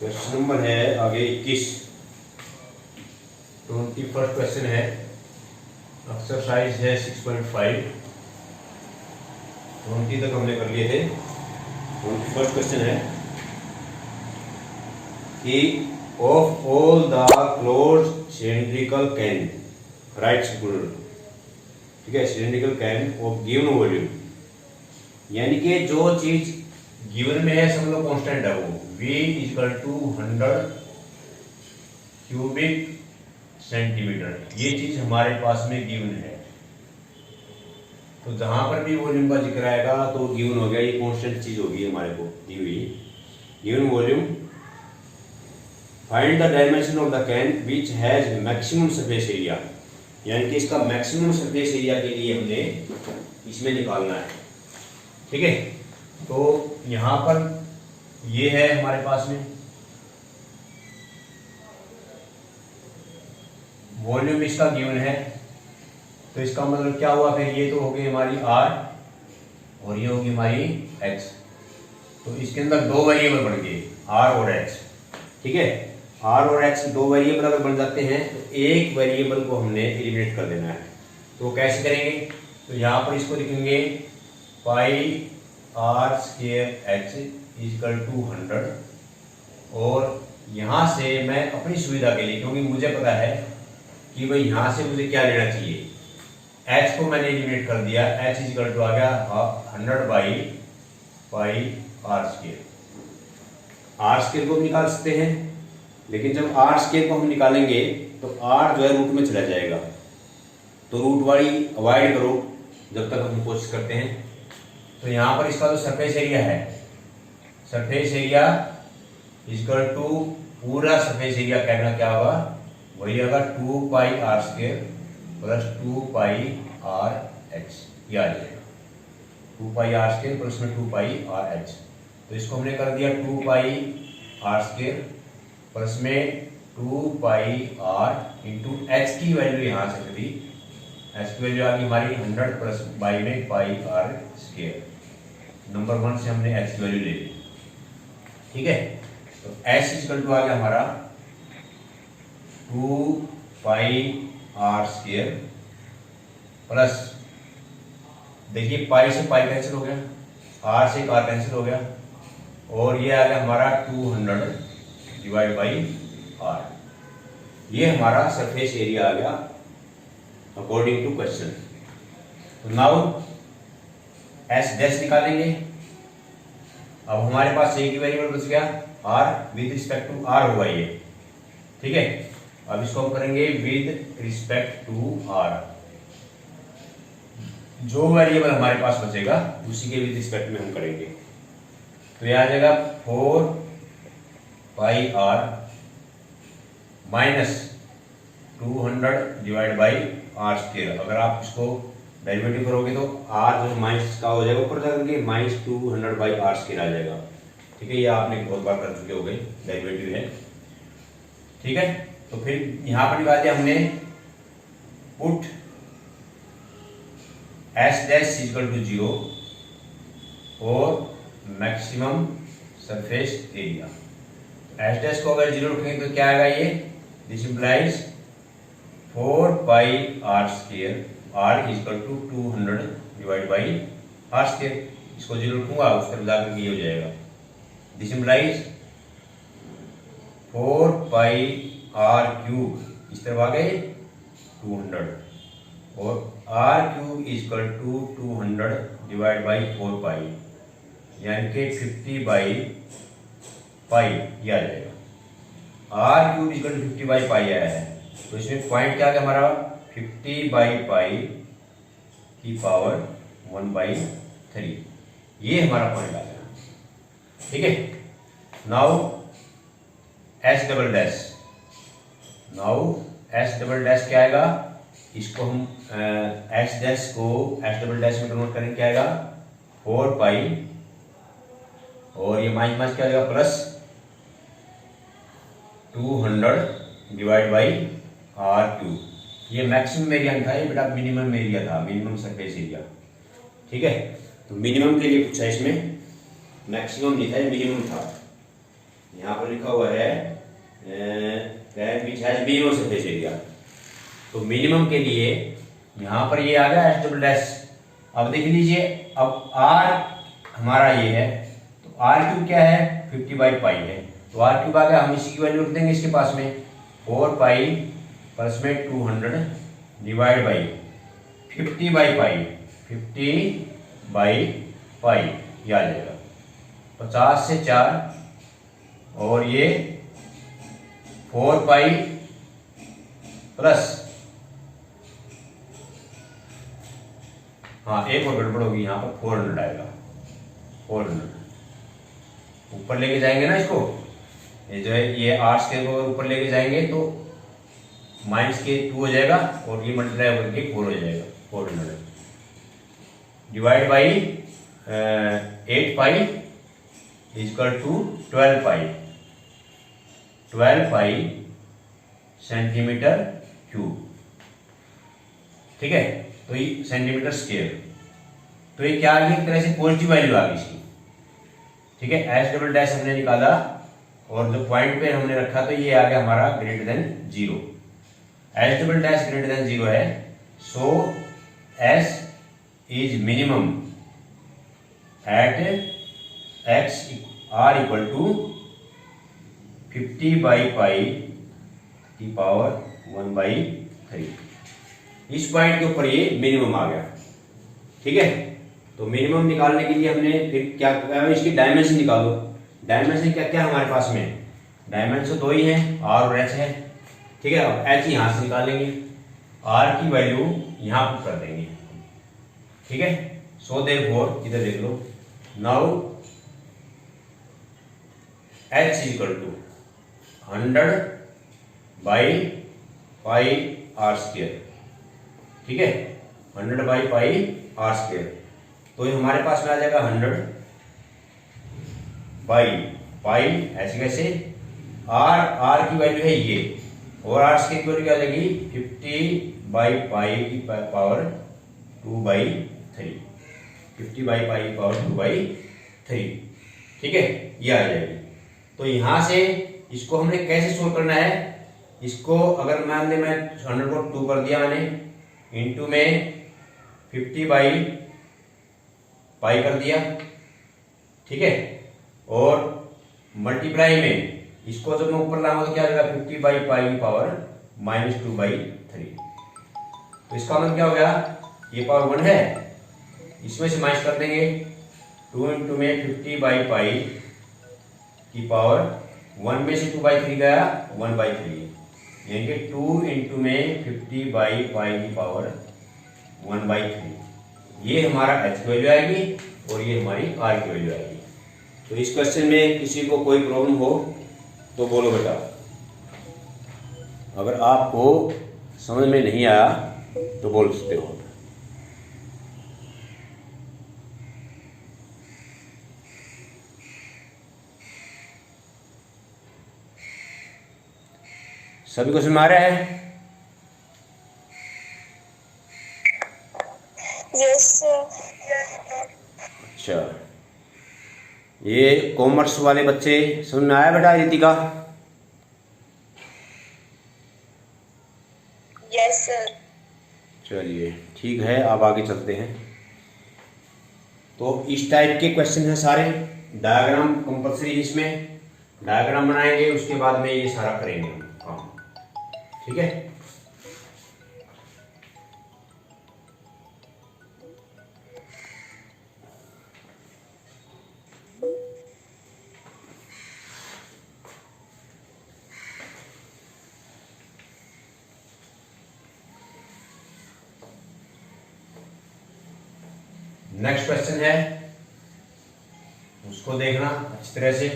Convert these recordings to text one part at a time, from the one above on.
Question number है आगे 21। 21st question है, एक्सरसाइज है 6.5। 20 तक हमने कर लिए थे। 21st क्वेश्चन है कि of all the closed cylindrical can write circular, ठीक है, cylindrical can of given volume, यानी कि जो चीज गिवन में है सब लोग कांस्टेंट है, वो V equal to 100 cubic centimetre, ये चीज हमारे पास में गिवन है। तो जहां पर भी वॉल्यूम का जिक्र आएगा तो गिवन हो गया, ये कांस्टेंट चीज होगी हमारे को दी हुई। Given volume, find the dimension of the can which has maximum surface area, यानी कि इसका मैक्सिमम सरफेस एरिया के लिए हमने इसमें निकालना है, ठीक है। तो यहां पर ये है हमारे पास में वॉल्यूम, इसका गिवन है, तो इसका मतलब क्या हुआ फिर, ये तो होगी हमारी R और ये होगी हमारी X। तो इसके अंदर दो वेरिएबल बन गए R और X, ठीक है। R और X दो वेरिएबल अगर बन जाते हैं तो एक वेरिएबल को हमने एलिमिनेट कर देना है। तो कैसे करेंगे, तो यहाँ पर इसको लिखेंगे pi R square X equal to 100, और यहाँ से मैं अपनी सुविधा के लिए, क्योंकि मुझे पता है कि भाई यहाँ से मुझे क्या लेना चाहिए, H को मैंने एलिमिनेट कर दिया, H इक्वल टू आ गया 100 by pi R square. R square को निकाल सकते हैं, लेकिन जब R स्क्वायर को हम निकालेंगे तो R जो है रूट में चला जाएगा, तो रूट वाली अवॉइड करो जब तक हम कोशिश करते हैं। तो यहाँ पर इसका जो सरफेस एरिया है, सरफेस एरिया इक्वल टू पूरा सरफेस एरिया कहना क्या होगा, वही होगा 2 pi R square plus 2 pi R H, ये आ जाएगा 2 पाई R स्क्वायर प्लस में 2 पाई R H। तो इसको हमने कर दिया 2 पाई R स्क्वायर प्लस में 2 पाई R इंटू H की वैल्यू यहाँ से कर दी, H की वैल्यू आ गई हमारी 100 प्लस बाई में पाई R स्क्वायर। नंबर 1 से हमने H की वैल्यू ले ली, ठीक है। तो S इक्वल टू आ गया हमारा 2 पाई R स्क्वायर प्लस, देखिए पाई से पाई कैंसिल हो गया, R से R कैंसिल हो गया, और ये आ गया हमारा 200 डिवाइड बाई R। ये हमारा सरफेस एरिया आ गया अकॉर्डिंग टू क्वेश्चन। तो नाउ S डैश निकालेंगे। अब हमारे पास एक ही वेरिएबल बच गया R with respect to R होगा ये, ठीक है। अब इसको हम करेंगे विद रिस्पेक्ट टू R, जो वेरिएबल हमारे पास बचेगा उसी के विद रिस्पेक्ट में हम करेंगे। तो यह आ जाएगा 4 pi R minus 200 divide by R square. अगर आप इसको डेरिवेटिव करोगे तो R जो माइनस का हो जाएगा ऊपर जाकर के माइनस 200 बाई R स्क्वायर आ जाएगा, ठीक है। ये आपने बहुत बार कर चुके हो गए, डेरिवेटिव है, ठीक है। तो फिर यहाँ पर निकाल दिया हमने, put S dash equal to 0 और maximum surface area. S dash को अगर 0 रखेंगे तो क्या आएगा ये, this implies 4 pi R square, R equal to 200 divide by R square. इसको 0 रखूंगा उस तरफ जाकर ये हो जाएगा, this implies 4 pi R cube, इस तरफ आ गए 200, और R cube equal to 200 divide by 4 pi, यानी कि 50 बाई पाई ये आ जाएगा। R cube equal to 50 by pi आया है, तो इसमें पॉइंट क्या है हमारा 50 बाई पाई की पावर 1/3, ये हमारा पॉइंट आ गया, ठीक है। Now S double dash, now S double dash क्या आएगा, इसको हम S डैश को S डबल डैश में कन्वर्ट करेंगे, क्या आएगा 4 पाई, और ये माइनस माइनस क्या आएगा plus 200 divide by R cube. ये मैक्सिमम एरिया था, ये बेटा मिनिमम एरिया था, मिनिमम सरफेस एरिया, ठीक है। तो मिनिमम के लिए पूछा इसमें, मैक्सिमम नहीं था, ये मिनिमम था। यहाँ पर लिखा हुआ है that which has minimum surface area. तो मिनिमम के लिए यहाँ पर ये आ गया एच डबल डैश। अब देख लीजिए, अब आर हमारा ये है, तो आर क्यूब क्या है 50/पाई है, तो आर क्यूब आ गया, हम इसी की वैल्यू रख देंगे इसके पास में 4 पाई प्लस में 200 डिवाइड बाई 50/पाई 50/पाई ये आ जाएगा 50 से 4 और ये 4 पाई प्लस, हाँ एक और गड़बड़ होगी यहाँ पर 400 आएगा, 400 ऊपर लेके जाएंगे ना इसको, ये जो है ये आर स्क्वायर को ऊपर लेके जाएंगे तो माइनस के 2 हो जाएगा और ये मल्टीप्लाई करके 4 हो जाएगा 400 divide by 8 pi equal to 12 pi centimetre cube. ठीक है, तो ये सेंटीमीटर स्क्वायर, तो ये क्या आ गई, एक तरह से पॉजिटिव वैल्यू आ गई इसकी। ठीक है, एच डबल डैश हमने निकाला और जो पॉइंट पे हमने रखा तो ये आ गया हमारा greater than 0। H double dash greater than 0 है, so S is minimum at X R equal to 50/पाई की पावर 1/3। इस पॉइंट के ऊपर ये मिनिमम आ गया। ठीक है, तो मिनिमम निकालने के लिए हमने फिर क्या, इसकी डायमेंशन निकालो। डायमेंशन क्या क्या हमारे पास में, डायमेंशन 2 ही है, आर और एच है। ठीक है, अब एच यहां से निकालेंगे, आर की वैल्यू यहां पुट कर देंगे। ठीक है, सो देयरफॉर इधर देख लो, नाउ एच इक्वल टू 100/पाई आर स्क्वायर। ठीक है, 100/पाई आर स्क्वायर, तो ये हमारे पास में आ जाएगा 100/पाई, ऐसे कैसे, आर की वैल्यू है ये और आर स्क्वायर की वैल्यू क्या आ जाएगी 50/पाई की पावर 2/3, 50/पाई की पावर 2/3। ठीक है, ये आ जाएगी। तो यहां से इसको हमने कैसे सोल्व करना है, इसको अगर मान ले मैं 100 को 2 कर दिया मैंने, इंटू में 50/पाई कर दिया। ठीक है, और मल्टीप्लाई में इसको जब मैं ऊपर लाऊंगा तो क्या आ जाएगा 50/पाई की पावर -2/3। तो इसका मतलब क्या हो गया, ये पावर 1 है, इसमें से माइनस कर देंगे 2 इंटू में 50/पाई की पावर 1 में से 2/3 गया 1/3, यानी कि 2 इंटू में 50/पाई की पावर 1/3। ये हमारा एच की वैल्यू आएगी और ये हमारी आर की वैल्यू आएगी। तो इस क्वेश्चन में किसी को कोई प्रॉब्लम हो तो बोलो बेटा, अगर आपको समझ में नहीं आया तो बोल सकते हो। सभी को समझ में आ रहा है? Yes sir. अच्छा, ये कॉमर्स वाले बच्चे समझ में आया बेटा रितिका? Yes sir. चलिए ठीक है, अब आगे चलते हैं। तो इस टाइप के क्वेश्चन हैं सारे, डायग्राम कंपलसरी, इसमें डायग्राम बनाएंगे उसके बाद में ये सारा करेंगे हम काम। ठीक है, नेक्स्ट क्वेश्चन है, उसको देखना अच्छी तरह से।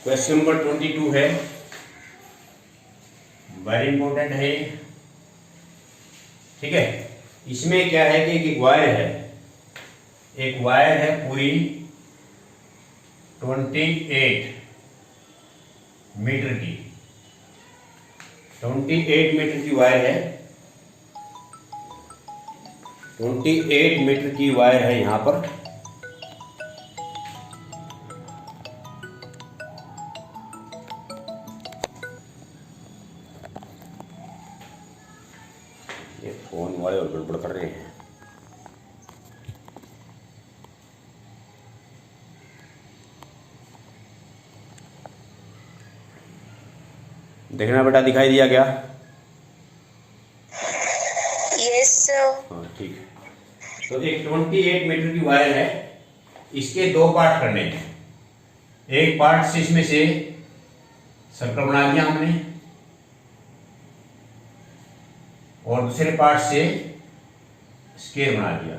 क्वेश्चन नंबर 22 है, वेरी इंपॉर्टेंट है। ठीक है, इसमें क्या है कि एक वायर है, एक वायर है पूरी 28 मीटर की, 28 मीटर की वायर है। 28 मीटर की वायर है यहाँ पर। ये फोन वाले और गड़बड़ कर रहे हैं। देखना बेटा, दिखाई दिया क्या? Yes sir. हाँ ठीक है। तो एक 28 मीटर की वायर है, इसके दो पार्ट करने हैं। एक पार्ट से इसमें से सर्कल बना लिया हमने, और दूसरे पार्ट से स्क्वायर बना लिया,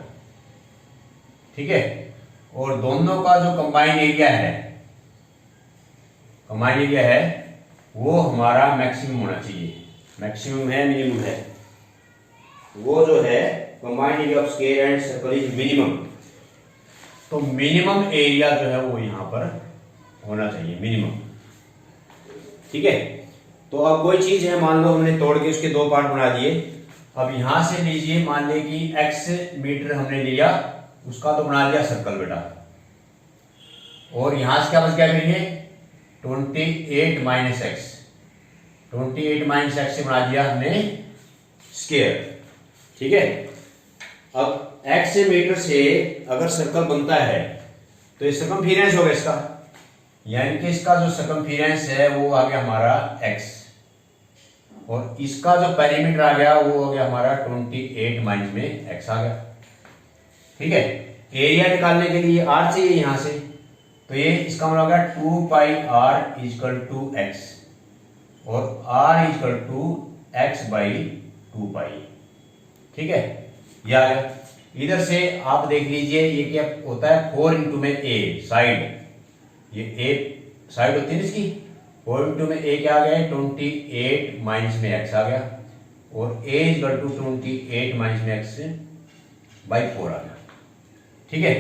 ठीक है। और दोनों का जो कंबाइन एरिया है वो हमारा मैक्सिमम होना चाहिए। मैक्सिमम है मिनिमम है, वो जो है combined area of square and circle is minimum. तो मिनिमम एरिया जो है वो यहां पर होना चाहिए, मिनिमम, ठीक है। तो अब कोई चीज है, मान लो हमने तोड़ के उसके दो पार्ट बना दिए। अब यहां से लीजिए, मान ले कि x मीटर हमने लिया, उसका तो बना दिया सर्कल बेटा, और यहां से क्या बच गया फिर ये 28 माइनस एक्स, 28 माइनस एक्स से बना दिया हमने स्क्वायर, ठीक है। अब x मीटर से अगर सर्कल बनता है तो ये सर्कमफिरेंस होगा इसका, यानी कि इसका जो सर्कमफिरेंस है वो आ गया हमारा x, और इसका जो पेरीमीटर आ गया वो हो गया हमारा 28 माइनस में x आ गया, ठीक है। एरिया निकालने के लिए r चाहिए यहां से, तो ये इसका मतलब हो गया 2 pi r equal to x, और r equal to x by 2 pi, ठीक है। ये आ गया। इधर से आप देख लीजिए ये क्या होता है, 4 इंटू में a साइड, ये a साइड होती है इसकी, 4 इंटू में a क्या आ गया 28 माइनस में x आ गया, और a इक्वल टू 28 माइनस में x बाई 4 आ गया, ठीक है।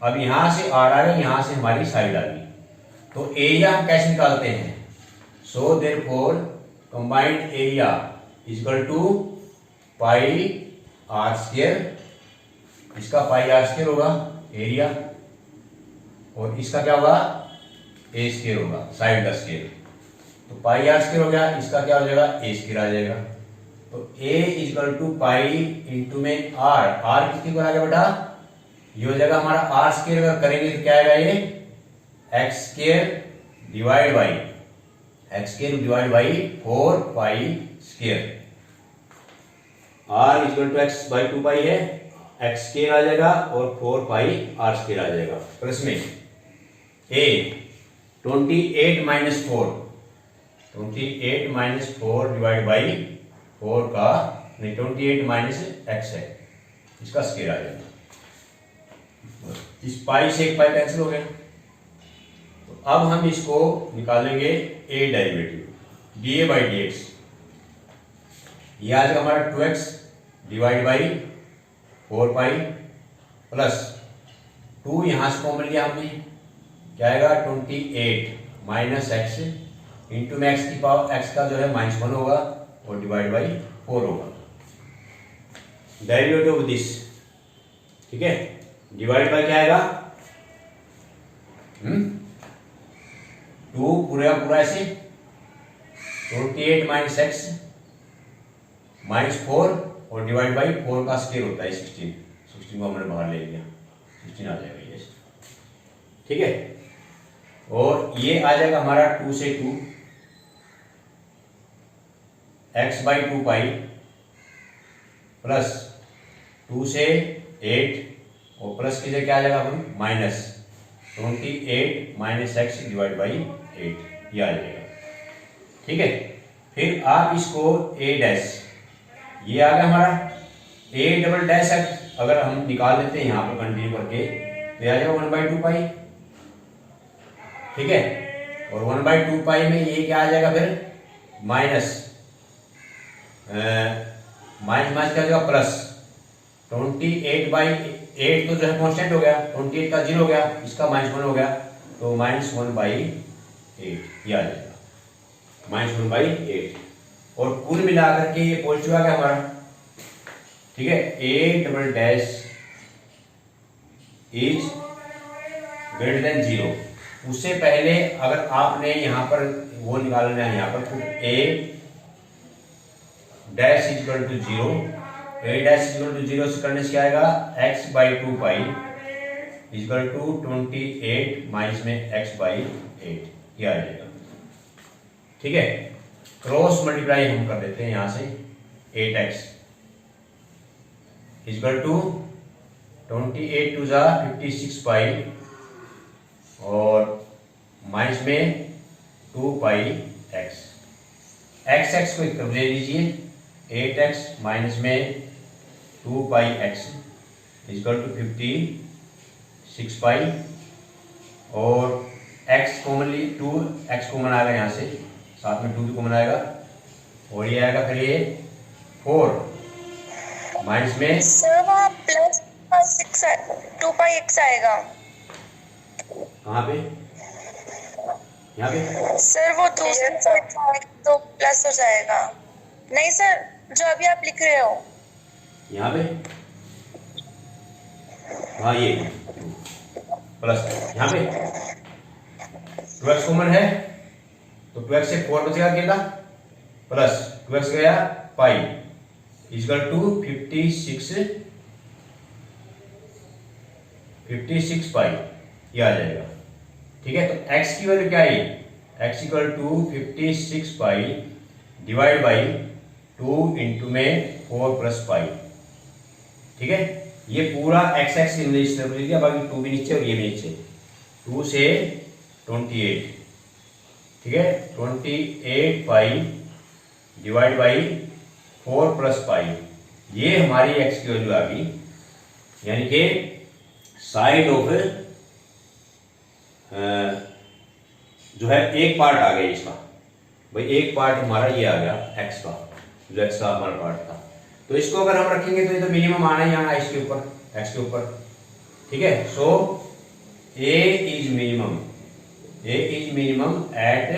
अब यहां से r आ गया, यहां से हमारी साइड आ गई। तो एरिया हम कैसे निकालते हैं? So therefore combined area equal to pi are square, इसका पाई आर स्क्वायर होगा एरिया, और इसका क्या होगा ए स्क्वायर होगा, साइड का स्क्वायर। तो पाई आर स्क्वायर हो गया, इसका क्या हो जाएगा ए स्क्वायर आ जाएगा। तो ए इक्वल टू पाई इंटू में आर, आर कितनी को आ गया बेटा, ये हो जाएगा हमारा आर स्क्वायर। अगर करेंगे तो क्या आएगा ये X square divide by 4 pi square. R equal to X by 2 pi है, एक्स स्क्वायर आ जाएगा और 4 पाई आर स्क्वायर आ जाएगा। प्लस में ए 28 माइनस 4 डिवाइड बाई 4 का, नहीं 28 माइनस एक्स है, इसका स्क्वायर आ जाएगा। इस पाई से एक पाई कैंसिल हो गया। तो अब हम इसको निकालेंगे ए derivative, D A by D x. ये आ जाएगा हमारा 2x divide by 4 pi plus 2, यहां से कॉमन लिया हमने, क्या आएगा 28 माइनस एक्स इंटू में एक्स की पावर, एक्स का जो है -1 होगा, और डिवाइड बाई 4 होगा। डेरिवेटिव ऑफ दिस, ठीक है, डिवाइड बाई क्या आएगा 2 पूरा पूरा ऐसे 28 माइनस एक्स -4 और डिवाइड बाई 4 का स्क्वायर होता है 16 को हमने बाहर ले लिया, 16 आ जाएगा ये, ठीक है। और ये आ जाएगा हमारा 2 से 2 x बाई 2 पाई प्लस 2 से 8, और प्लस की जगह क्या आ जाएगा अपन -28 माइनस एक्स डिवाइड बाई 8, ये आ जाएगा, ठीक है। फिर आप इसको a डैश, ये आ गया हमारा a डबल डैश एक्स, अगर हम निकाल लेते हैं यहाँ पर कंटिन्यू करके तो आ जाएगा 1/2 पाई, ठीक है। और 1/2 पाई में ये क्या आ जाएगा फिर माइनस माइनस क्या जाएगा प्लस 28/8 तो जो है कॉन्स्टेंट हो गया, 28 का 0 हो गया, इसका -1 हो गया, तो -1/8 ये आ जाएगा, -1/8। और कुल मिलाकर के ये पॉजिटिव आ गया हमारा, ठीक है, A double dash is greater than 0। उससे पहले अगर आपने यहां पर वो निकालना है, यहां पर A dash equal to 0, A dash equal to 0 से करने से क्या आएगा, x by 2 pi equal to 28 minus में x बाई 8 ये आ जाएगा। ठीक है, क्रॉस मल्टीप्लाई हम कर देते हैं यहां से, 8x इक्वल टू 28 टू जा 56 पाई और माइनस में 2 पाई x, x को एक तरफ ले लीजिए, 8x माइनस में 2 पाई x इक्वल टू 56 पाई और x कॉमन ली, 2x कॉमन आएगा यहाँ से, साथ में 2 भी कॉमन आएगा और ये आएगा फिर ये 4 माइनस में सर वहाँ प्लस 2 पाई x आएगा। कहाँ पे, यहाँ पे सर वो दूसरी साइड तो प्लस हो जाएगा। नहीं सर, जो अभी आप लिख रहे हो यहाँ पे, हाँ ये प्लस यहाँ पे 2x कॉमन है तो 2x से 4 बचेगा अकेला, प्लस 2x गया पाई इक्वल टू 56 पाई ये आ जाएगा। ठीक है, तो x की वैल्यू क्या है, x equal to 56 pi divide by 2 into में 4 प्लस पाई। ठीक है, ये पूरा x नीचे, बाकी 2 भी नीचे और ये भी नीचे, 2 से 28। ठीक है, 28 pi divide by 4 plus pi, ये हमारी x की वैल्यू आ गई, यानी कि साइड ऑफ जो है एक पार्ट आ गया इसका, भाई एक पार्ट हमारा ये आ गया x का, जो x का हमारा पार्ट था। तो इसको अगर हम रखेंगे तो ये तो मिनिमम आना ही आना इसके ऊपर, x के ऊपर। ठीक है, so a is minimum at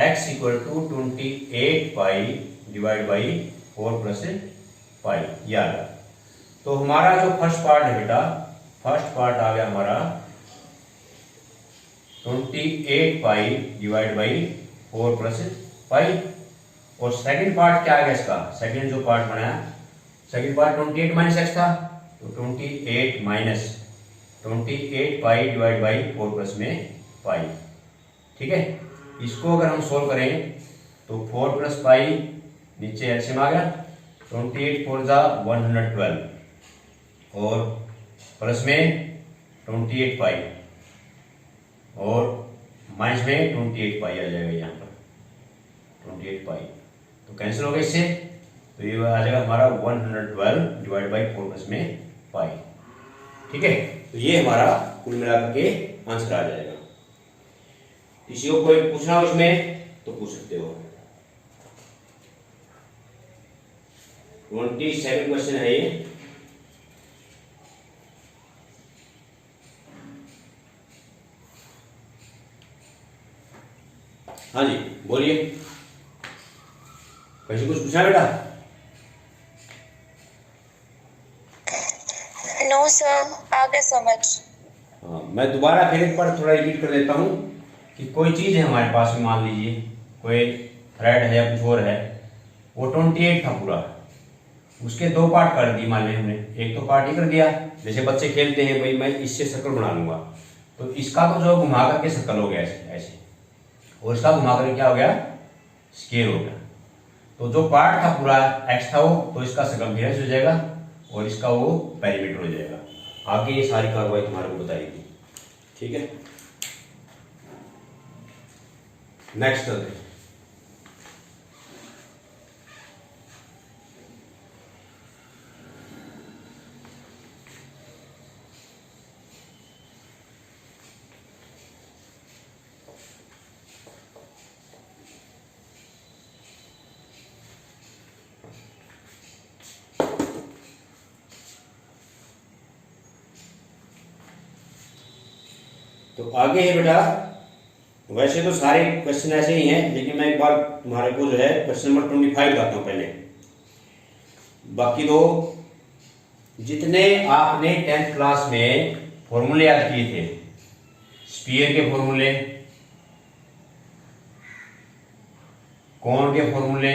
x equal to 28 pi divide by 4 plus pi ये आ गया। तो हमारा जो फर्स्ट पार्ट है बेटा, फर्स्ट पार्ट आ गया हमारा 28 पाई डिवाइड बाई 4 प्लस पाई और सेकंड पार्ट क्या आ गया इसका, सेकंड जो पार्ट बनाया, सेकंड पार्ट 28 माइनस x था तो 28 minus 28 pi divide by 4 plus में पाई। ठीक है, इसको अगर हम सोल्व करें तो 4 प्लस पाई नीचे एलसीएम आ गया, 28 4 जा 112 और प्लस में 28 पाई और माइनस में 28 पाई आ जाएगा यहाँ पर 28 पाई, तो कैंसिल हो गया इससे, तो ये आ जाएगा हमारा 112 डिवाइड बाई 4 प्लस में पाई। ठीक है, तो ये हमारा कुल मिलाकर के आंसर आ जाएगा। किसी को कोई पूछना हो इसमें तो पूछ सकते हो। 27 क्वेश्चन है ये। हाँ जी बोलिए, कैसे कुछ पूछा बेटा? नो सर, आ गया समझ। हाँ, मैं दोबारा फिर एक बार थोड़ा रिपीट कर देता हूँ कि कोई चीज़ है हमारे पास में, मान लीजिए कोई थ्रेड है या कुछ और है, वो 28 था पूरा, उसके 2 पार्ट कर दिए मान लीजिए हमने, एक तो पार्ट ही कर दिया, जैसे बच्चे खेलते हैं भाई मैं इससे सर्कल बना लूंगा, तो इसका तो जो घुमा करके सर्कल हो गया ऐसे, और इसका घुमा करके क्या हो गया, स्क्वायर हो गया। तो जो पार्ट था पूरा x था वो, तो इसका सर्कमफेरेंस हो जाएगा और इसका वो पेरीमीटर हो जाएगा। आगे ये सारी कार्रवाई तुम्हारे को बताएगी। ठीक है, नेक्स्ट करते हैं। तो आगे है बेटा, वैसे तो सारे क्वेश्चन ऐसे ही हैं, लेकिन मैं एक बार तुम्हारे को जो है क्वेश्चन नंबर 25 बताता हूँ पहले। बाकी दो जितने आपने 10th क्लास में फॉर्मूले याद किए थे, स्फीयर के फॉर्मूले, कोन के फॉर्मूले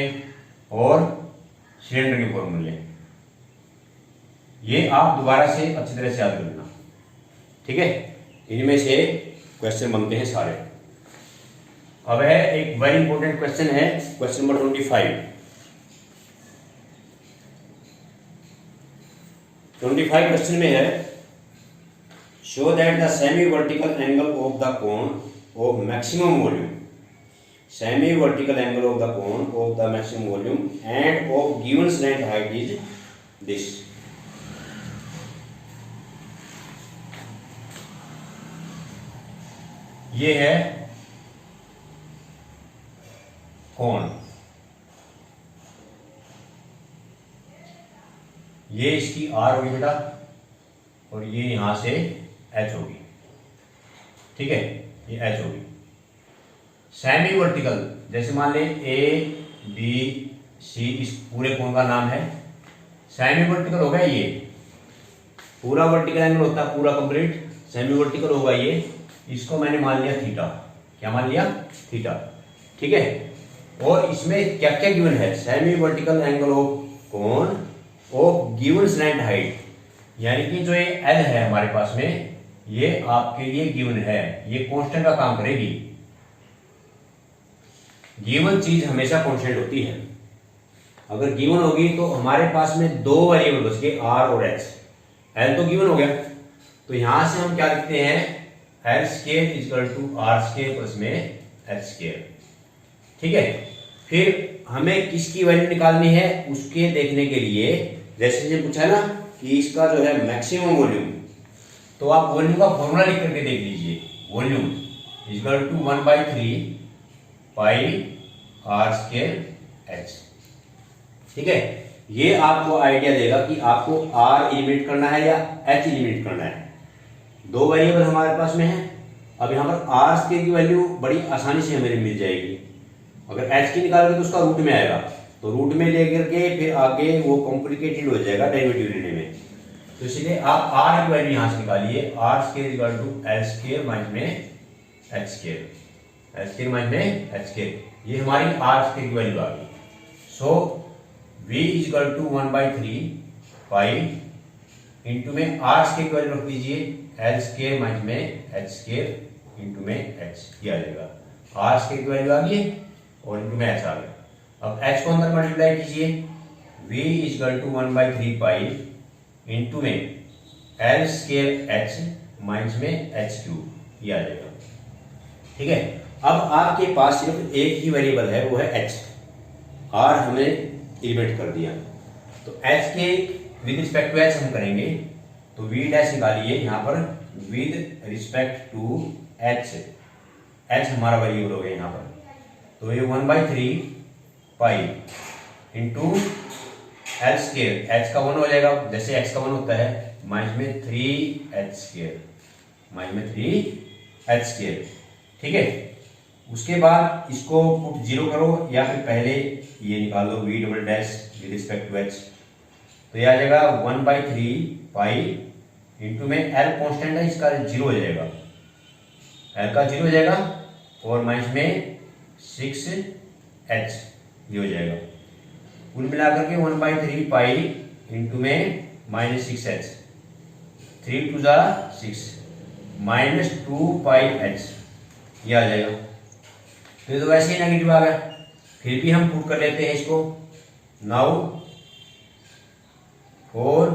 और सिलेंडर के फॉर्मूले, ये आप दोबारा से अच्छी तरह से याद कर लेना, ठीक है। इनमें से क्वेश्चन बनते हैं सारे। अब है एक वेरी इंपॉर्टेंट क्वेश्चन है, क्वेश्चन नंबर 25। 25 क्वेश्चन में है, show that the semi vertical angle of the cone of maximum volume, semi vertical angle of the cone of the maximum volume end of given slant height is this. ये है कोण, ये इसकी are होगी बेटा और ये यहां से एच होगी, ठीक है, ये एच होगी। सेमी वर्टिकल, जैसे मान ले ए बी सी इस पूरे कोण का नाम है, सेमी वर्टिकल होगा ये, पूरा वर्टिकल एंगल होता है पूरा कंप्लीट, सेमी वर्टिकल होगा ये, इसको मैंने मान लिया थीटा, क्या मान लिया, थीटा, ठीक है। और इसमें क्या क्या गिवन है, सेमी वर्टिकल एंगल ऑफ कोण ऑफ गिवन स्लैंट हाइट, यानी कि जो ये एल है हमारे पास में, ये आपके लिए गिवन है, ये कांस्टेंट का काम करेगी। गिवन चीज हमेशा कांस्टेंट होती है, अगर गिवन होगी तो हमारे पास में दो वेरिएबल बच गए, आर और एक्स। एल तो गिवन हो गया, तो यहां से हम क्या लिखते हैं, L square equal to R square plus में एच स्क्वायर, ठीक है। फिर हमें किसकी वैल्यू निकालनी है उसके देखने के लिए, जैसे ये पूछा ना कि इसका जो है मैक्सिमम वॉल्यूम, तो आप वॉल्यूम का फॉर्मूला लिख करके देख लीजिए, volume equal to 1/3 pi are square H, ठीक है। ये आपको आइडिया देगा कि आपको आर एलिमिनेट करना है या एच एलिमिनेट करना है। दो वेरिएबल हमारे पास में है, अब यहाँ पर आर स्क्वायर की वैल्यू बड़ी आसानी से हमें मिल जाएगी, अगर एच की निकालोगे तो उसका रूट में आएगा, तो रूट में लेकर के फिर आगे वो कॉम्प्लिकेटेड हो जाएगा डेरिवेटिव लेने में, तो इसलिए आप आर की वैल्यू यहां से निकालिए, R square equal to L square minus में H square, L square minus में एच स्क्वायर, ये हमारी आर स्क्वायर की वैल्यू आ गई। So v equal to 1/3 pi into में आर स्क्वायर की वैल्यू रख दीजिए, एल स्क्वायर माइनस में एच स्क्वायर इंटू में एच, किया जाएगा, आर स्क्वायर की वैल्यू आ गई और इंटू में एच आ गया। अब h को अंदर मल्टीप्लाई कीजिए, v equal to 1/3 pi into में एल स्क्वायर एच माइनस में एच क्यूब, ये आ जाएगा, ठीक है। अब आपके पास सिर्फ एक ही वेरिएबल है, वो है h, r हमने एलिमिनेट कर दिया, तो h के विद रिस्पेक्ट टू h हम करेंगे, तो v डैश निकालिए यहाँ पर with respect to h, h हमारा वेरिएबल हो गया यहाँ पर, तो ये 1/3 pi into L square, H का 1 हो जाएगा, जैसे एक्स का 1 होता है, माइनस में 3h स्क्वायर, माइनस में 3h स्क्वायर, ठीक है। उसके बाद इसको पुट जीरो करो या फिर पहले ये निकाल लो v double dash with respect to h, तो ये आ जाएगा 1/3 पाई इंटू में एल कॉन्स्टेंट है, इसका 0 हो जाएगा, एल का 0 हो जाएगा और माइनस में 6h, ये हो जाएगा, कुल मिलाकर के 1/3 पाई इंटू में माइनस 6h, 3 2 जा 6 माइनस 2πh, ये आ जाएगा। तो ये तो वैसे ही नेगेटिव आ गया, फिर भी हम पुट कर लेते हैं इसको। Now for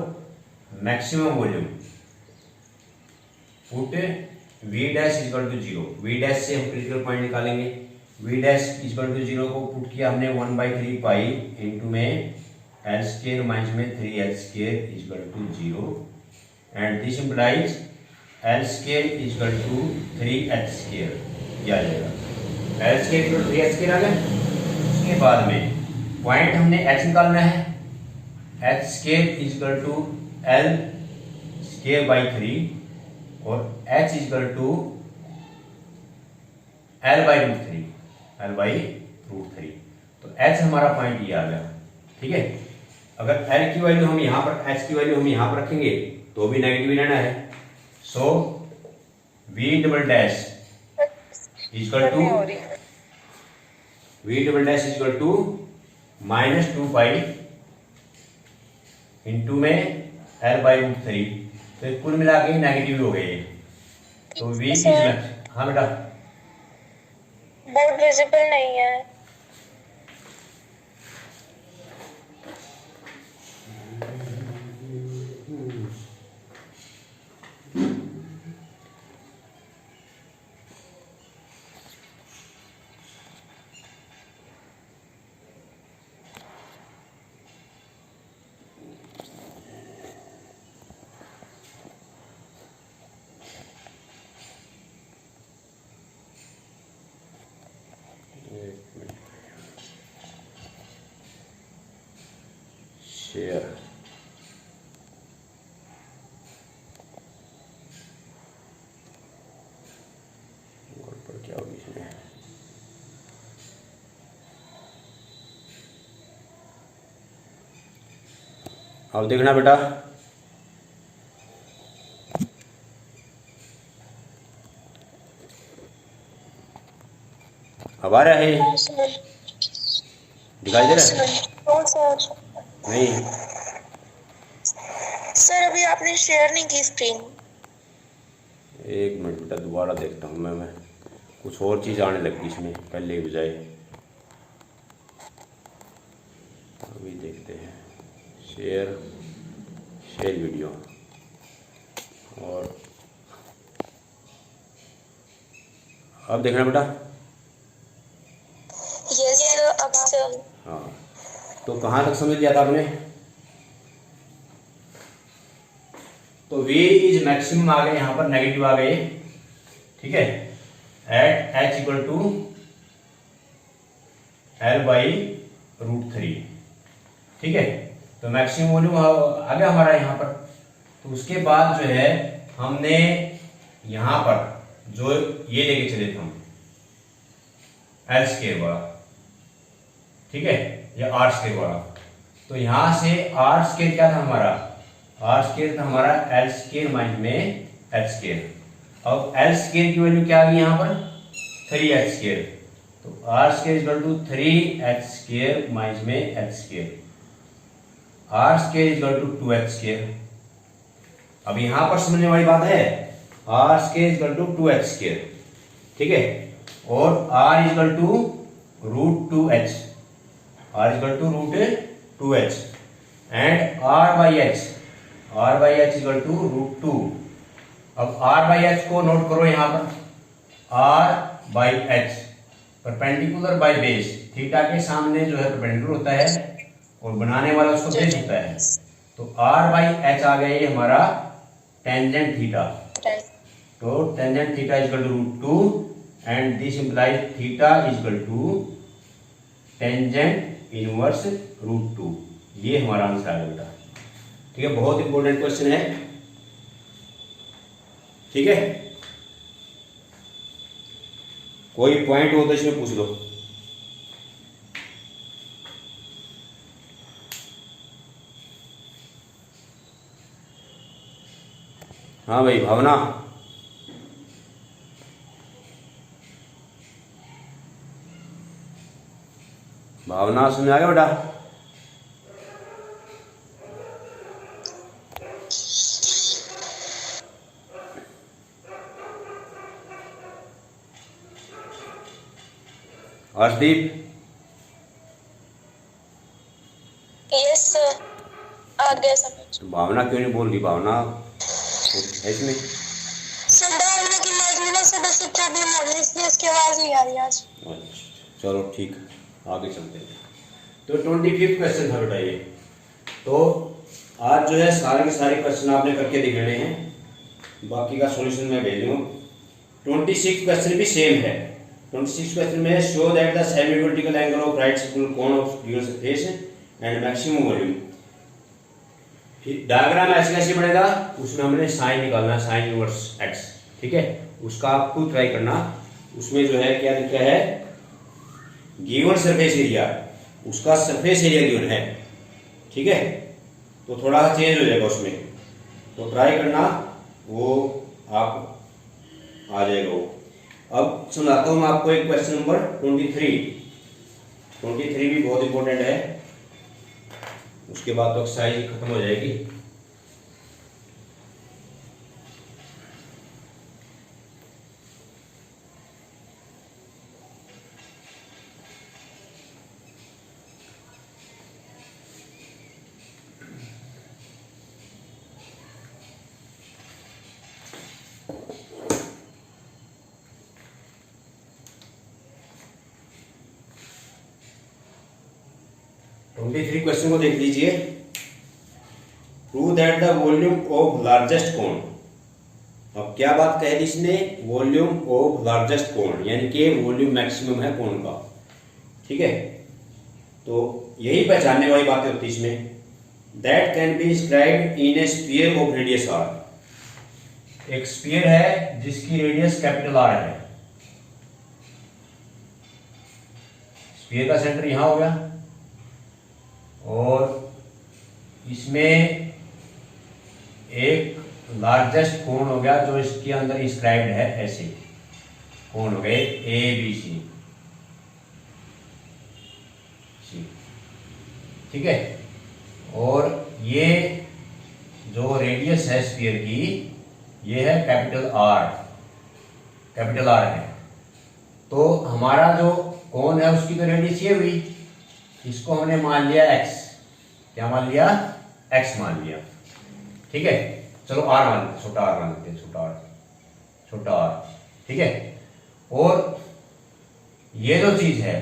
maximum volume put v dash equal to 0, v dash से हम क्रिटिकल पॉइंट निकालेंगे, v डैश इक्वल टू 0 को पुट किया हमने 1/3 पाई इंटू में एल स्क्वायर माइनस में 3h square equal to 0 and this implies L square equal to 3h square, ये आ जाएगा, L square equal to 3h square आ गया। उसके बाद में पॉइंट हमने h निकालना है, h square equal to l square by 3 और h equal to l by root 3, l by root 3, तो h हमारा पॉइंट ये आ गया, ठीक है। अगर L की वैल्यू हम यहाँ पर, H की वैल्यू हम यहाँ पर रखेंगे तो भी नेगेटिव ही रहना है। So V double dash equal to -2 into में L/√3। तो कुल मिला के नेगेटिव हो गए। तो V इज मैक्स। हाँ बेटा, बोर्ड विजिबल नहीं है। शेयर पर क्या होगी इसमें? अब देखना बेटा, अब आ रहा है, दिखाई दे रहा है? नहीं सर अभी आपने शेयर नहीं की स्क्रीन। एक मिनट बेटा, दोबारा देखता हूँ मैं कुछ और चीज़ आने लगी इसमें पहले की बजाय। अभी देखते हैं शेयर वीडियो। और अब देखना बेटा। यस अब सर। हाँ, तो कहाँ तक समझ लिया था आपने? तो V इज मैक्सिमम आ गए, यहाँ पर नेगेटिव आ गए, ठीक है, eight H equal to L/√3, ठीक है। तो मैक्सिमम वॉल्यूम आ गया हमारा यहाँ पर। तो उसके बाद जो है हमने यहाँ पर जो ये लेके चले थे हम L² वाला, ठीक है, या R² वाला। तो यहां से R² क्या था हमारा? R² था हमारा L² माइनस में H²। अब L² की वैल्यू क्या आ गई यहाँ पर? 3H²। तो R² equal to 3H² minus में H²। R² equal to 2H²। अब यहां पर समझने वाली बात है, R² इक्वल टू 2H², ठीक है, और R equal to √2H, R equal to √2H and R/H equal to √2। अब R/H को नोट करो यहाँ पर, R/H perpendicular by base, theta के सामने जो है परपेंडिकुलर होता है और बनाने वाला उसको बेस होता है। तो R/H आ गया ये हमारा टेंजेंट थीटा। तो tangent theta equal to √2 and this implies theta equal to tangent inverse √2। ये हमारा आंसर आ बेटा, ठीक है। बहुत इंपॉर्टेंट क्वेश्चन है, ठीक है। कोई पॉइंट हो तो इसमें पूछ लो। हाँ भाई भावना, भावना सुन आ गया बेटा? अर्शदीप? यस सर, आ गया समझ। तो भावना क्यों नहीं बोल रही? भावना है इसमें? सर भावना की माइग्रेन से बस प्रॉब्लम हो रही है, इसलिए उसकी आवाज नहीं आ रही आज। अच्छा चलो ठीक, आगे चलते हैं। तो 25वां क्वेश्चन था बेटा ये। तो आज जो है सारे के सारे क्वेश्चन आपने करके दिखाने हैं, बाकी का सॉल्यूशन मैं भेज दूंगा। 26 क्वेश्चन भी सेम है। 26 क्वेश्चन में show that the semi vertical angle of right circular cone of given surface and maximum volume. Diagram ऐसे कैसे बनेगा, उसमें हमने साइन निकालना, साइन इनवर्स x, ठीक है। उसका आप खुद ट्राई करना। उसमें जो है क्या लिखा है, गिवन सरफेस एरिया, उसका सरफेस एरिया गिवन है, ठीक है, तो थोड़ा सा चेंज हो जाएगा उसमें, तो ट्राई करना, वो आप आ जाएगा वो। अब सुनाता हूँ मैं आपको एक क्वेश्चन नंबर 23 भी बहुत इंपॉर्टेंट है, उसके बाद तो एक्सरसाइज खत्म हो जाएगी। थ्री क्वेश्चन को देख लीजिए। Prove that the volume of largest cone. अब क्या बात कह दी इसने, वॉल्यूम ऑफ लार्जेस्ट कोन, यानी कि वॉल्यूम मैक्सिमम है कोन का, ठीक है। तो यही पहचानने वाली बातें होती है इसमें। That can be described in a sphere of radius R. एक स्फीयर है जिसकी रेडियस कैपिटल आर है। स्फीयर का सेंटर यहां हो गया और इसमें एक लार्जेस्ट कोन हो गया जो इसके अंदर इंस्क्राइब्ड है, ऐसे कोन हो गए ए बी सी, ठीक है। और ये जो रेडियस है स्फीयर की, ये है कैपिटल आर है। तो हमारा जो कोन है उसकी तो रेडियस ये हुई, इसको हमने मान लिया x। क्या मान लिया? x मान लिया, ठीक है। चलो r मान लेते, छोटा r मान लेते हैं, छोटा r, ठीक है। और ये जो चीज है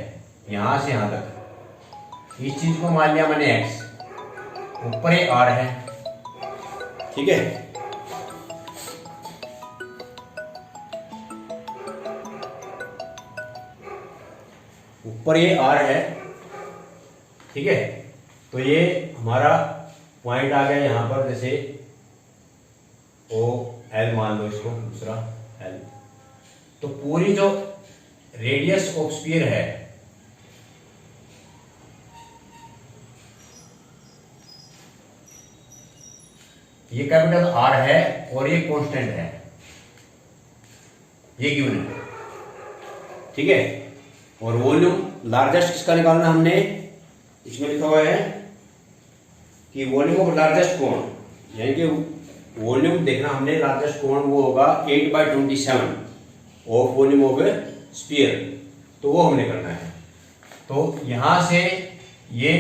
यहां से यहां तक, इस चीज को मान लिया मैंने x, ऊपर ये r है, ठीक है। ऊपर ये r है, ठीक है। तो ये हमारा पॉइंट आ गया यहां पर, जैसे ओ एल मान लो इसको, दूसरा एल। तो पूरी जो रेडियस ऑफ स्फीयर है, ये कैपिटल आर है और ये कांस्टेंट है, ये गिवन है, ठीक है। और वॉल्यूम लार्जेस्ट किसका निकालना हमने, इसमें लिखा हुआ है कि वॉल्यूम ऑफ लार्जेस्ट कोन, यानी कि वॉल्यूम देखना हमने, लार्जेस्ट कोन वो होगा 8/27 of volume of A sphere, तो वो हमने करना है। तो यहां से ये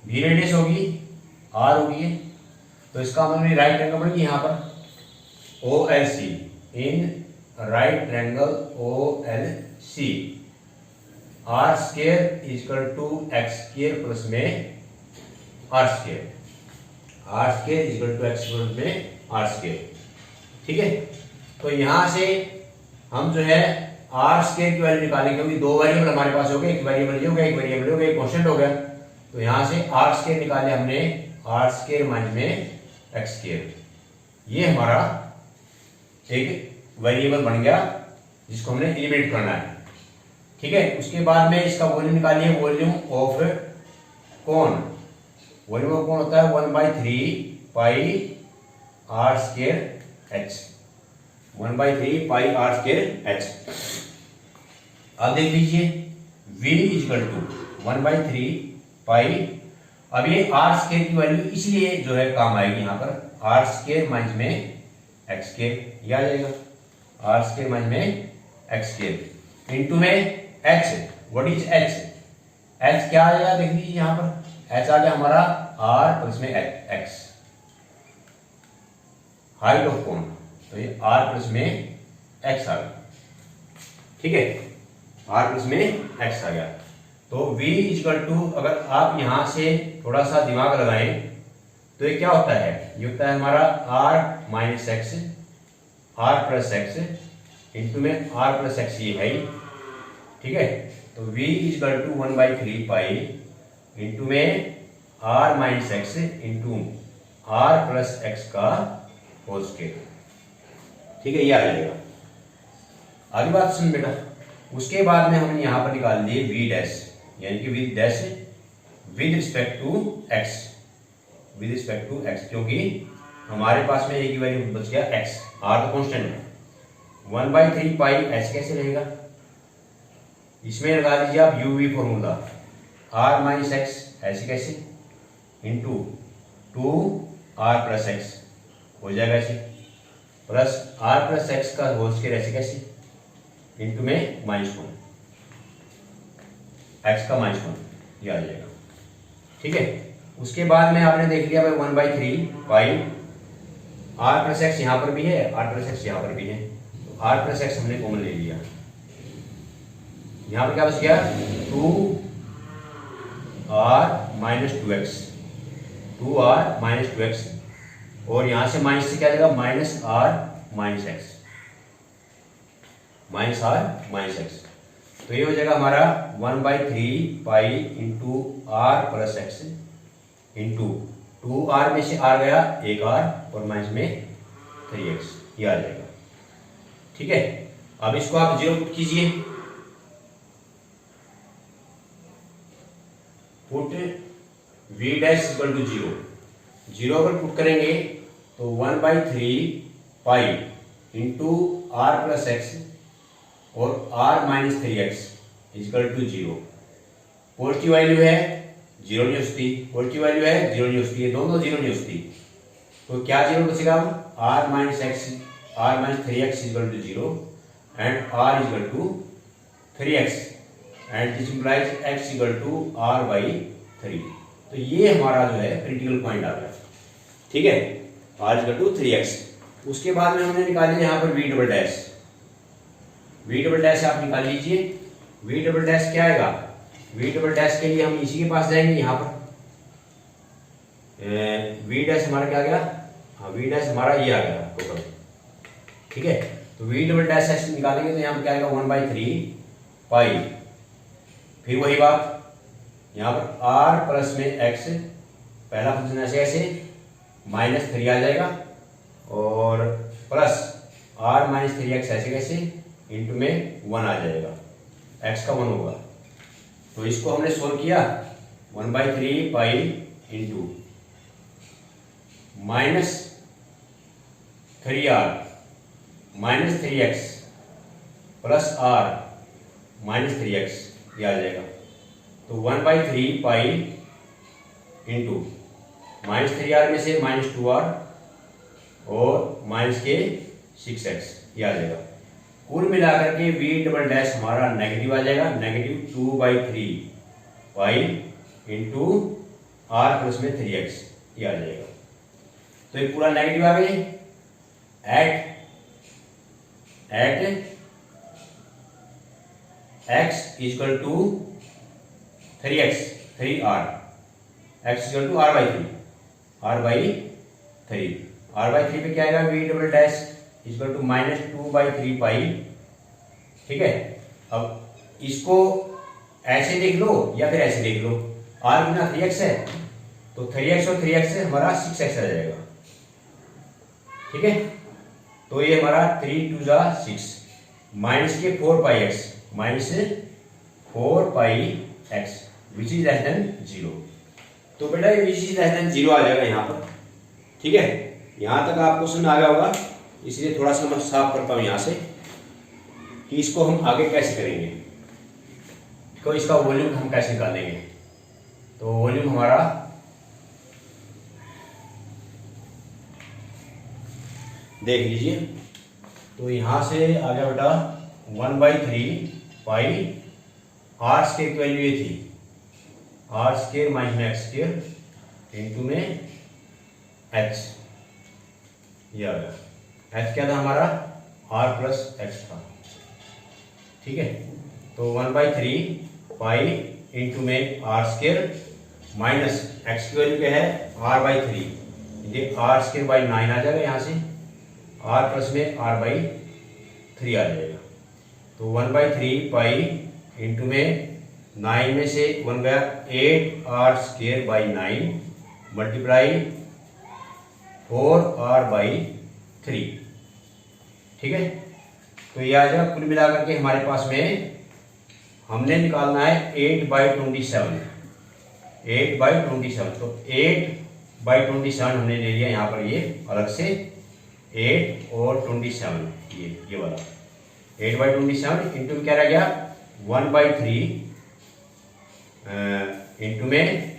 भी रेडियस होगी, आर होगी, तो इसका मतलब राइट ट्रायंगल बनेगी यहां पर O L C, in right triangle O L C, R square equal to X square plus में R square, R square equal to X plus में आर स्क्वायर, ठीक है। तो यहां से हम जो है आर स्क्वायर की वैल्यू निकालेंगे, क्योंकि दो वेरिएबल हमारे पास हो गए, एक वेरिएबल ये हो गया, एक वेरिएबल हो गया, एक कांस्टेंट हो गया। तो यहां से आर स्क्वायर निकाले हमने, आर स्क्वायर माइनस में एक्स स्क्वायर, ये हमारा एक वेरिएबल बन गया जिसको हमने एलिमिनेट करना है, ठीक है। उसके बाद में इसका वॉल्यूम निकालिए, volume of cone. Volume of cone होता है 1/3 pi are square h, 1/3 pi are square h. अब देख लीजिए v इक्वल टू 1/3 पाई, अब ये आर स्क्वायर की वैल्यू इसलिए जो है काम आएगी यहाँ पर, आर स्क्वायर माइनस में एक्स स्क्वायर, ये आ जाएगा आर स्क्वायर माइनस में एक्स स्क्वायर इंटू में h। What is h? h क्या आ गया, देख लीजिए यहां पर h आ गया हमारा r प्लस में x, हाइट ऑफ कोन, तो ये r प्लस में x आ गया, ठीक है, r प्लस में x आ गया। तो v इक्वल टू, अगर आप यहां से थोड़ा सा दिमाग लगाएं तो ये क्या होता है, ये होता है हमारा r minus X, r plus X into में r प्लस एक्स, ये है, ठीक है। तो v equal to 1/3 pi into में r minus X into r plus x का होल स्क्वायर, ठीक है, ये आ जाएगा। आगे बात सुन बेटा। उसके बाद में हमने यहां पर निकाल लिए v डैश, यानी कि v dash with respect to X, with respect to X, क्योंकि हमारे पास में एक ही वैल्यू बच गया एक्स, आर तो कांस्टेंट है। 1/3 पाई ऐसे कैसे रहेगा, इसमें लगा दीजिए आप u v formula, r minus x ऐसे कैसे, इंटू 2r प्लस एक्स हो जाएगा ऐसे, प्लस r प्लस एक्स का होल स्क्वायर ऐसे कैसे, इंटू में -1, एक्स का -1 ये आ जाएगा। ठीक है, उसके बाद में आपने देख लिया भाई 1/3 पाई r प्लस एक्स यहाँ पर भी है, r प्लस एक्स यहाँ पर भी है, तो r प्लस एक्स हमने कॉमन ले लिया, यहाँ पर क्या बच गया 2r minus 2x, 2r minus 2x, और यहां से माइनस से क्या जाएगा -r minus X, -r minus x, तो ये हो जाएगा हमारा 1/3 pi into r plus X into 2r में से r गया एक r और माइनस में 3x, ये आ जाएगा। ठीक है, अब इसको आप जीरो पुट कीजिए, put v dash equal to 0, 0 अगर पुट करेंगे तो 1/3 pi into r plus x और r minus 3x equal to 0, positive value है 0 नहीं उसकी, पॉजिटिव वैल्यू है 0 नहीं उसकी, ये दोनों 0 नहीं उसकी, तो क्या 0 बचेगा, r minus 3x equal to 0 and r equal to 3x and this implies x equal to r/3, तो ये हमारा जो है क्रिटिकल पॉइंट आ गया। ठीक है, r इक्वल टू 3x। उसके बाद में हमने निकाले यहाँ पर v double dash, v double dash आप निकाल लीजिए, v डबल डैश क्या आएगा, v डबल डैश के लिए हम इसी के पास जाएंगे, यहाँ पर v डैश हमारा क्या आ गया, हाँ v डैश हमारा ये आ गया टोटल। ठीक है, तो v डबल डैश ऐसे निकालेंगे तो यहाँ पर क्या आएगा 1/3 पाई, फिर वही बात यहाँ पर r प्लस में x, पहला फंक्शन ऐसे ऐसे -3 आ जाएगा और प्लस r माइनस 3x ऐसे कैसे इंटू में 1 आ जाएगा, x का 1 होगा, तो इसको हमने सोल्व किया 1/3 pi into -3r minus 3x plus r minus 3x ये आ जाएगा, तो 1/3 पाई इंटू -3r में से -2r और माइनस के 6x ये आ जाएगा। कुल मिलाकर के v डबल डैश हमारा नेगेटिव आ जाएगा, -2/3 पाई इंटू r प्लस में 3x ये आ जाएगा, तो ये पूरा नेगेटिव आ गया। At x equal to 3x 3r, x equal to r/3 पे क्या आएगा v double dash equal to -2/3 pi. ठीक है, अब इसको ऐसे देख लो या फिर ऐसे देख लो, r बिना 3x है तो 3x और 3x से हमारा 6x आ जाएगा। ठीक है, तो ये हमारा 3 2 जा 6 माइनस के 4πx minus 4πx which is less than 0, तो बेटा ये विच इज लेस देन 0 आ जाएगा यहाँ पर। ठीक है, यहाँ तक आपको समझ आ गया होगा, इसलिए थोड़ा सा मैं साफ करता हूँ यहाँ से कि इसको हम आगे कैसे करेंगे, तो इसका वॉल्यूम हम कैसे निकालेंगे। तो वॉल्यूम हमारा देख लीजिए, तो यहाँ से आ गया बेटा 1/3 पाई r स्क्वायर की वैल्यू ये थी r square minus x square into में h, ये आ गया, h क्या था हमारा r प्लस x था। ठीक है, तो 1/3 पाई इंटू में r स्क्वायर माइनस x की वैल्यू क्या है r/3, ये r स्क्वायर बाई 9 आ जाएगा, यहाँ से r प्लस में r/3 आ जाएगा, तो 1/3 पाई इंटू में 9 में से 1 गया 8r square by 9 multiply 4r/3। ठीक है, तो ये आ जाएगा, कुल मिलाकर के हमारे पास में हमने निकालना है 8/27, 8/27, तो 8/27 हमने ले लिया यहाँ पर, ये अलग से 8 और 27, ये वाला 8/27 इंटू क्या रह गया 1/3 इंटू में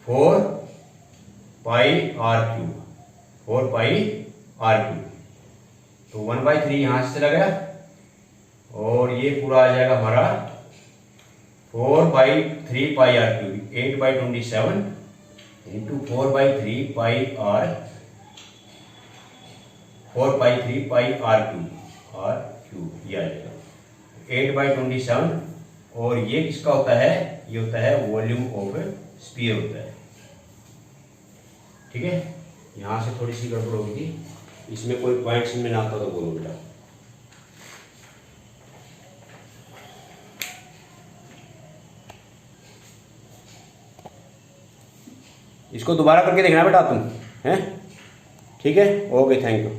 4πr³, 4πr³, तो 1/3 यहाँ से चला गया और ये पूरा आ जाएगा हमारा 4/3πr³, 8/27 इंटू 4/3πr³, ये आ जाएगा 8/27। और ये किसका होता है, ये होता है वॉल्यूम ऑफ स्फीयर होता है। ठीक है, यहाँ से थोड़ी सी गड़बड़ होगी, इसमें कोई पॉइंट्स में ना आता तो बोलो बेटा। इसको दोबारा करके देखना बेटा तुम, हैं? ठीक है, ओके, थैंक यू।